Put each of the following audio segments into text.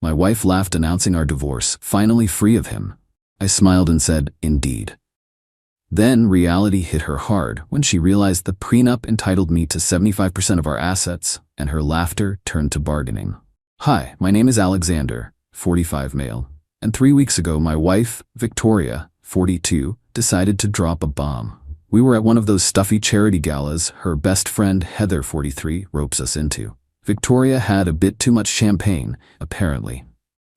My wife laughed, announcing our divorce, finally free of him. I smiled and said, "Indeed." Then reality hit her hard when she realized the prenup entitled me to 75% of our assets, and her laughter turned to bargaining. "Hi, my name is Alexander, 45 male, and 3 weeks ago my wife, Victoria, 42, decided to drop a bomb. We were at one of those stuffy charity galas her best friend Heather, 43, ropes us into. Victoria had a bit too much champagne, apparently.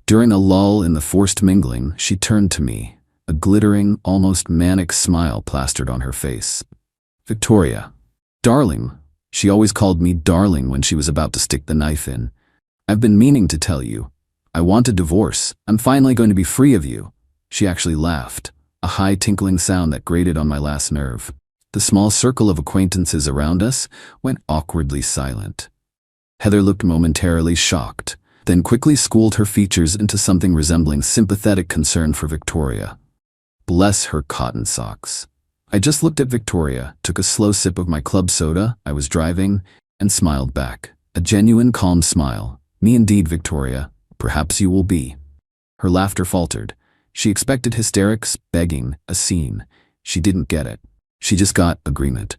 During a lull in the forced mingling, she turned to me, a glittering, almost manic smile plastered on her face. "Victoria, darling," she always called me darling when she was about to stick the knife in. "I've been meaning to tell you. I want a divorce. I'm finally going to be free of you." She actually laughed, a high tinkling sound that grated on my last nerve. The small circle of acquaintances around us went awkwardly silent. Heather looked momentarily shocked, then quickly schooled her features into something resembling sympathetic concern for Victoria. Bless her cotton socks. I just looked at Victoria, took a slow sip of my club soda I was driving, and smiled back. A genuine calm smile. "Me indeed, Victoria. Perhaps you will be." Her laughter faltered. She expected hysterics, begging, a scene. She didn't get it. She just got agreement.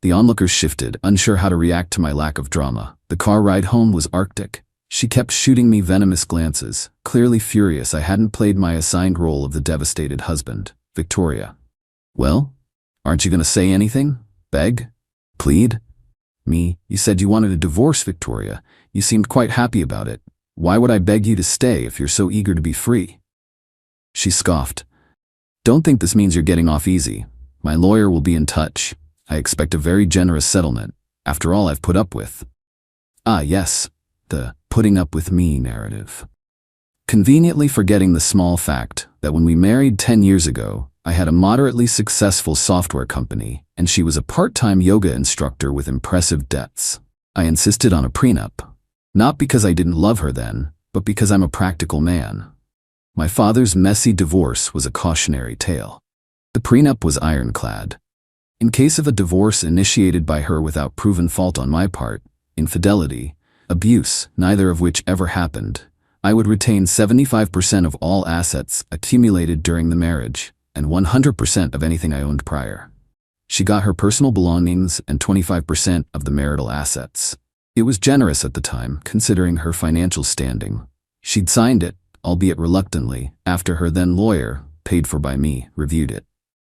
The onlookers shifted, unsure how to react to my lack of drama. The car ride home was arctic. She kept shooting me venomous glances, clearly furious I hadn't played my assigned role of the devastated husband. "Victoria. Well? Aren't you going to say anything? Beg? Plead?" "Me? You said you wanted a divorce, Victoria. You seemed quite happy about it. Why would I beg you to stay if you're so eager to be free?" She scoffed. "Don't think this means you're getting off easy. My lawyer will be in touch. I expect a very generous settlement, after all I've put up with." Ah, yes, the putting up with me narrative. Conveniently forgetting the small fact that when we married 10 years ago, I had a moderately successful software company, and she was a part-time yoga instructor with impressive debts. I insisted on a prenup. Not because I didn't love her then, but because I'm a practical man. My father's messy divorce was a cautionary tale. The prenup was ironclad. In case of a divorce initiated by her without proven fault on my part, infidelity, abuse, neither of which ever happened, I would retain 75% of all assets accumulated during the marriage, and 100% of anything I owned prior. She got her personal belongings and 25% of the marital assets. It was generous at the time, considering her financial standing. She'd signed it, albeit reluctantly, after her then lawyer, paid for by me, reviewed it.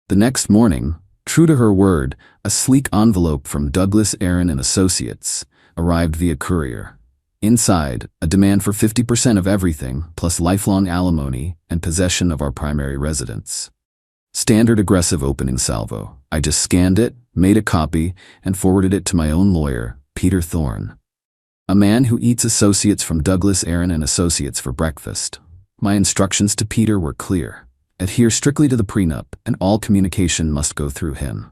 The next morning, true to her word, a sleek envelope from Douglas Aaron and Associates arrived via courier. Inside, a demand for 50% of everything, plus lifelong alimony and possession of our primary residence. Standard aggressive opening salvo. I just scanned it, made a copy, and forwarded it to my own lawyer, Peter Thorne. A man who eats Associates from Douglas Aaron and Associates for breakfast. My instructions to Peter were clear. Adhere strictly to the prenup, and all communication must go through him.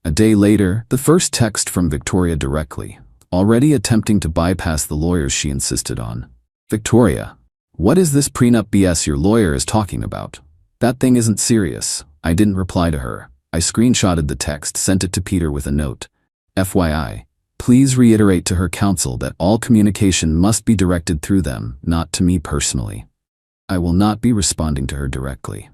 A day later, the first text from Victoria directly, already attempting to bypass the lawyers she insisted on. "Victoria, what is this prenup BS your lawyer is talking about? That thing isn't serious." I didn't reply to her. I screenshotted the text, sent it to Peter with a note. "FYI, please reiterate to her counsel that all communication must be directed through them, not to me personally. I will not be responding to her directly."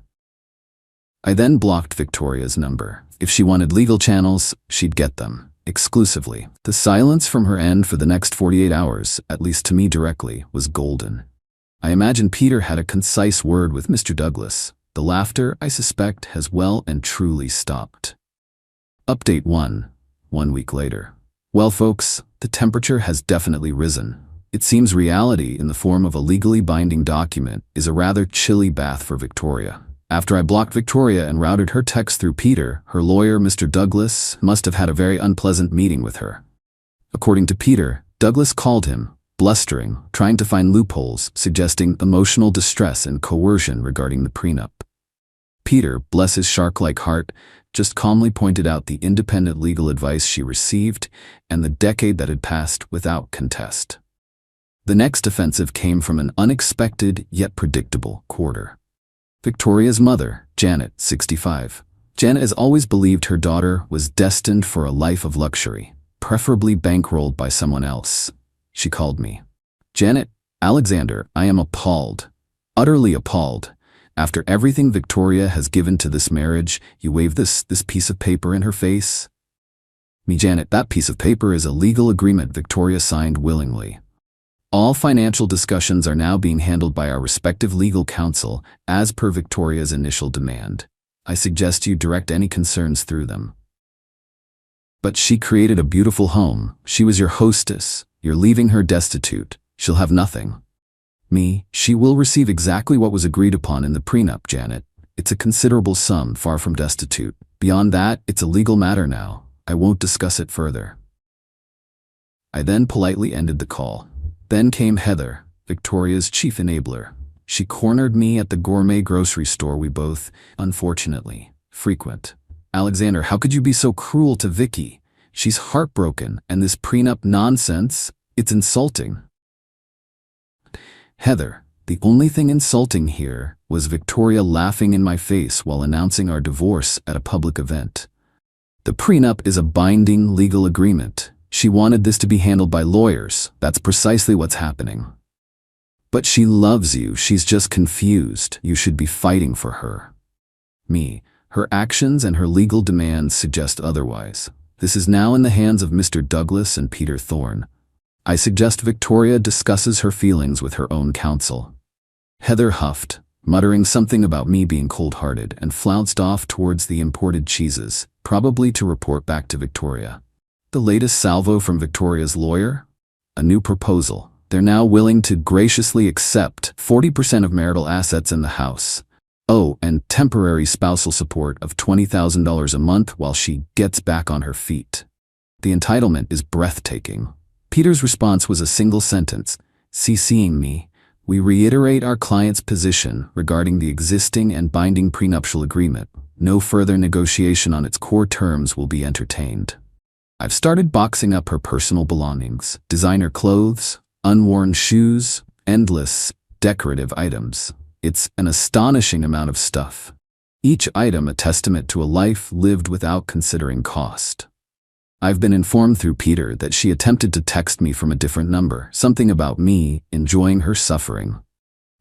I then blocked Victoria's number. If she wanted legal channels, she'd get them, exclusively. The silence from her end for the next 48 hours, at least to me directly, was golden. I imagine Peter had a concise word with Mr. Douglas. The laughter, I suspect, has well and truly stopped. Update 1. 1 week later. Well, folks, the temperature has definitely risen. It seems reality, in the form of a legally binding document, is a rather chilly bath for Victoria. After I blocked Victoria and routed her text through Peter, her lawyer, Mr. Douglas, must have had a very unpleasant meeting with her. According to Peter, Douglas called him, blustering, trying to find loopholes, suggesting emotional distress and coercion regarding the prenup. Peter, bless his shark-like heart, just calmly pointed out the independent legal advice she received and the decade that had passed without contest. The next offensive came from an unexpected yet predictable quarter. Victoria's mother, Janet, 65. Janet has always believed her daughter was destined for a life of luxury, preferably bankrolled by someone else. She called me. "Janet, Alexander, I am appalled. Utterly appalled. After everything Victoria has given to this marriage, you wave this piece of paper in her face? Me, Janet, that piece of paper is a legal agreement Victoria signed willingly. All financial discussions are now being handled by our respective legal counsel, as per Victoria's initial demand. I suggest you direct any concerns through them. But she created a beautiful home. She was your hostess. You're leaving her destitute. She'll have nothing. Me, she will receive exactly what was agreed upon in the prenup, Janet. It's a considerable sum, far from destitute. Beyond that, it's a legal matter now. I won't discuss it further. I then politely ended the call. Then came Heather, Victoria's chief enabler. She cornered me at the gourmet grocery store we both, unfortunately, frequent. Alexander, how could you be so cruel to Vicky? She's heartbroken, and this prenup nonsense, it's insulting. Heather, the only thing insulting here was Victoria laughing in my face while announcing our divorce at a public event. The prenup is a binding legal agreement. She wanted this to be handled by lawyers. That's precisely what's happening. But she loves you. She's just confused. You should be fighting for her. Me, her actions and her legal demands suggest otherwise. This is now in the hands of Mr. Douglas and Peter Thorne. I suggest Victoria discusses her feelings with her own counsel. Heather huffed, muttering something about me being cold-hearted, and flounced off towards the imported cheeses, probably to report back to Victoria. The latest salvo from Victoria's lawyer? A new proposal. They're now willing to graciously accept 40% of marital assets in the house. Oh, and temporary spousal support of $20,000 a month while she gets back on her feet. The entitlement is breathtaking. Peter's response was a single sentence, CCing me. We reiterate our client's position regarding the existing and binding prenuptial agreement. No further negotiation on its core terms will be entertained. I've started boxing up her personal belongings, designer clothes, unworn shoes, endless decorative items. It's an astonishing amount of stuff. Each item a testament to a life lived without considering cost. I've been informed through Peter that she attempted to text me from a different number, something about me enjoying her suffering.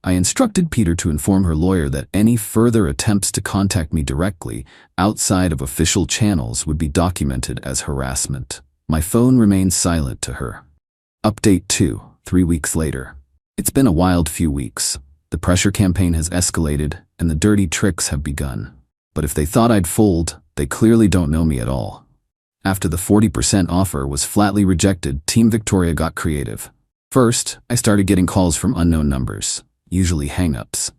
I instructed Peter to inform her lawyer that any further attempts to contact me directly outside of official channels would be documented as harassment. My phone remained silent to her. Update 2, 3 weeks later. It's been a wild few weeks. The pressure campaign has escalated and the dirty tricks have begun. But if they thought I'd fold, they clearly don't know me at all. After the 40% offer was flatly rejected, Team Victoria got creative. First, I started getting calls from unknown numbers, usually hang-ups.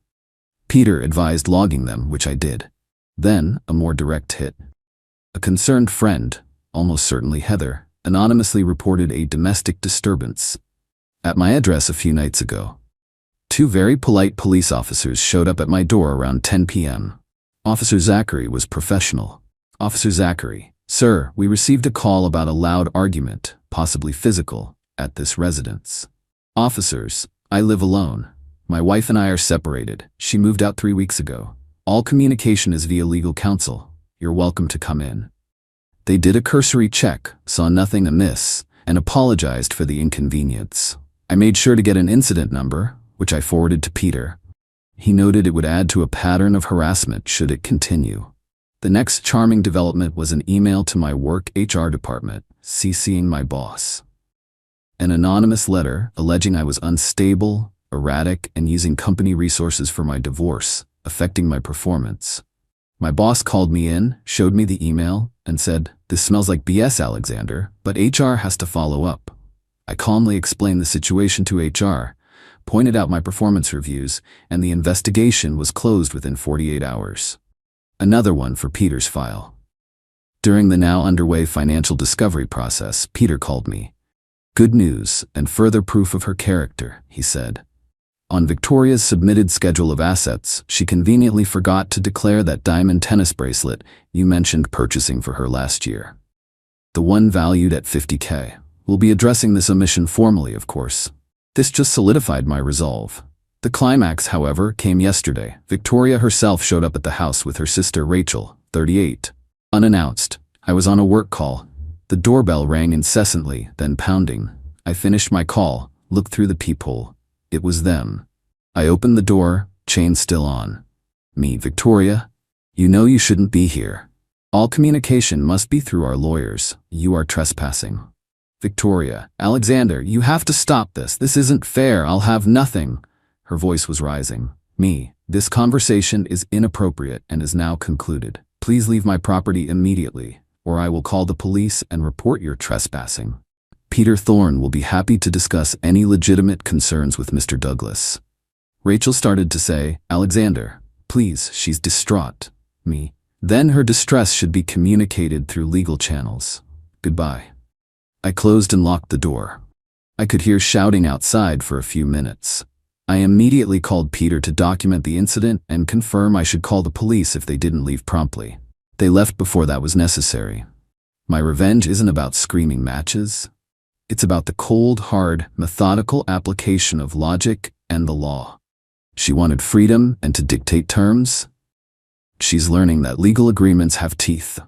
Peter advised logging them, which I did. Then, a more direct hit. A concerned friend, almost certainly Heather, anonymously reported a domestic disturbance at my address a few nights ago. 2 very polite police officers showed up at my door around 10 p.m. Officer Zachary was professional. Officer Zachary, sir, we received a call about a loud argument, possibly physical, at this residence. Officers, I live alone. My wife and I are separated. She moved out 3 weeks ago. All communication is via legal counsel. You're welcome to come in. They did a cursory check, saw nothing amiss, and apologized for the inconvenience. I made sure to get an incident number, which I forwarded to Peter. He noted it would add to a pattern of harassment should it continue. The next charming development was an email to my work HR department, CCing my boss. An anonymous letter alleging I was unstable, erratic, and using company resources for my divorce, affecting my performance. My boss called me in, showed me the email, and said, "This smells like BS, Alexander, but HR has to follow up." I calmly explained the situation to HR, pointed out my performance reviews, and the investigation was closed within 48 hours. Another one for Peter's file. During the now underway financial discovery process, Peter called me. Good news and further proof of her character, he said. On Victoria's submitted schedule of assets, she conveniently forgot to declare that diamond tennis bracelet you mentioned purchasing for her last year. The one valued at $50K. We'll be addressing this omission formally, of course. This just solidified my resolve. The climax, however, came yesterday. Victoria herself showed up at the house with her sister Rachel, 38. Unannounced. I was on a work call. The doorbell rang incessantly, then pounding. I finished my call, looked through the peephole. It was them. I opened the door, chain still on. Me, Victoria? You know you shouldn't be here. All communication must be through our lawyers. You are trespassing. Victoria, Alexander, you have to stop this. This isn't fair. I'll have nothing. Her voice was rising. Me, this conversation is inappropriate and is now concluded. Please leave my property immediately, or I will call the police and report your trespassing. Peter Thorne will be happy to discuss any legitimate concerns with Mr. Douglas. Rachel started to say, Alexander, please, she's distraught. Me, then her distress should be communicated through legal channels. Goodbye. I closed and locked the door. I could hear shouting outside for a few minutes. I immediately called Peter to document the incident and confirm I should call the police if they didn't leave promptly. They left before that was necessary. My revenge isn't about screaming matches. It's about the cold, hard, methodical application of logic and the law. She wanted freedom and to dictate terms. She's learning that legal agreements have teeth.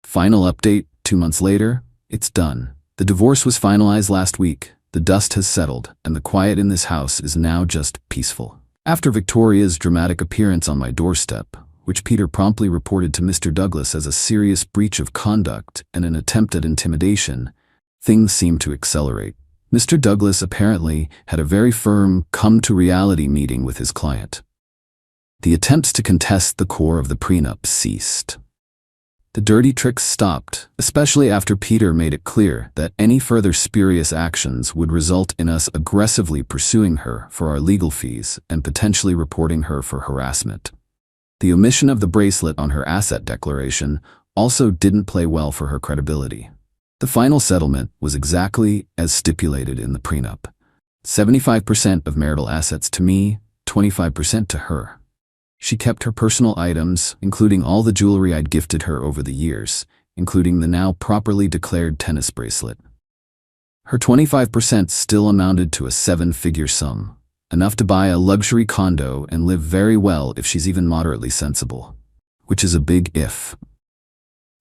Final update, 2 months later, it's done. The divorce was finalized last week. The dust has settled, and the quiet in this house is now just peaceful. After Victoria's dramatic appearance on my doorstep, which Peter promptly reported to Mr. Douglas as a serious breach of conduct and an attempt at intimidation, things seemed to accelerate. Mr. Douglas apparently had a very firm come-to-reality meeting with his client. The attempts to contest the core of the prenup ceased. The dirty tricks stopped, especially after Peter made it clear that any further spurious actions would result in us aggressively pursuing her for our legal fees and potentially reporting her for harassment. The omission of the bracelet on her asset declaration also didn't play well for her credibility. The final settlement was exactly as stipulated in the prenup. 75% of marital assets to me, 25% to her. She kept her personal items, including all the jewelry I'd gifted her over the years, including the now properly declared tennis bracelet. Her 25% still amounted to a 7-figure sum, enough to buy a luxury condo and live very well if she's even moderately sensible, which is a big if.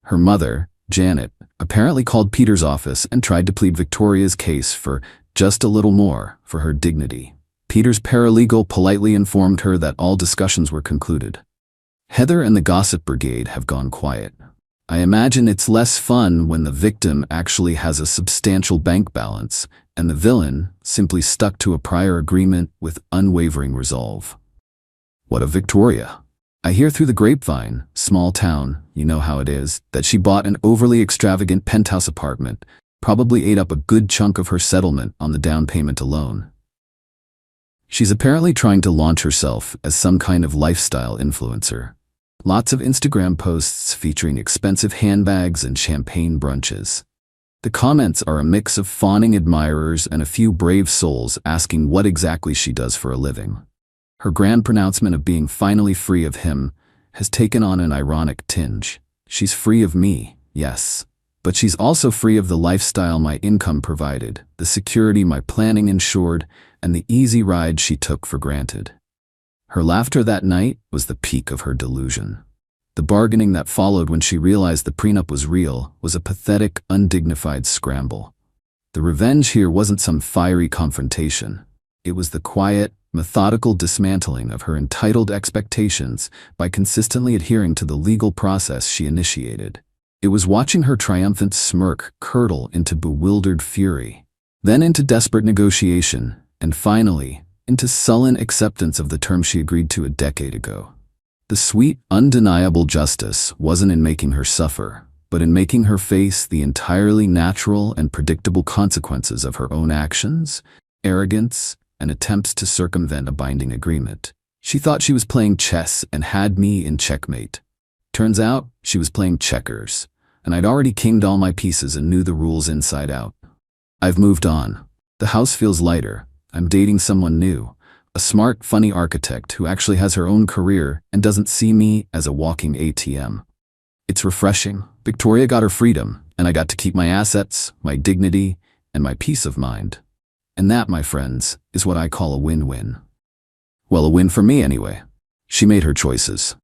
Her mother, Janet, apparently called Peter's office and tried to plead Victoria's case for just a little more for her dignity. Peter's paralegal politely informed her that all discussions were concluded. Heather and the gossip brigade have gone quiet. I imagine it's less fun when the victim actually has a substantial bank balance and the villain simply stuck to a prior agreement with unwavering resolve. What of Victoria? I hear through the grapevine, small town, you know how it is, that she bought an overly extravagant penthouse apartment, probably ate up a good chunk of her settlement on the down payment alone. She's apparently trying to launch herself as some kind of lifestyle influencer. Lots of Instagram posts featuring expensive handbags and champagne brunches. The comments are a mix of fawning admirers and a few brave souls asking what exactly she does for a living. Her grand pronouncement of being finally free of him has taken on an ironic tinge. She's free of me, yes. But she's also free of the lifestyle my income provided, the security my planning ensured, and the easy ride she took for granted. Her laughter that night was the peak of her delusion. The bargaining that followed when she realized the prenup was real was a pathetic, undignified scramble. The revenge here wasn't some fiery confrontation. It was the quiet, methodical dismantling of her entitled expectations by consistently adhering to the legal process she initiated. It was watching her triumphant smirk curdle into bewildered fury, then into desperate negotiation, and finally, into sullen acceptance of the terms she agreed to a decade ago. The sweet, undeniable justice wasn't in making her suffer, but in making her face the entirely natural and predictable consequences of her own actions, arrogance, and attempts to circumvent a binding agreement. She thought she was playing chess and had me in checkmate. Turns out, she was playing checkers, and I'd already kinged all my pieces and knew the rules inside out. I've moved on. The house feels lighter. I'm dating someone new, a smart, funny architect who actually has her own career and doesn't see me as a walking ATM. It's refreshing. Victoria got her freedom, and I got to keep my assets, my dignity, and my peace of mind. And that, my friends, is what I call a win-win. Well, a win for me anyway. She made her choices.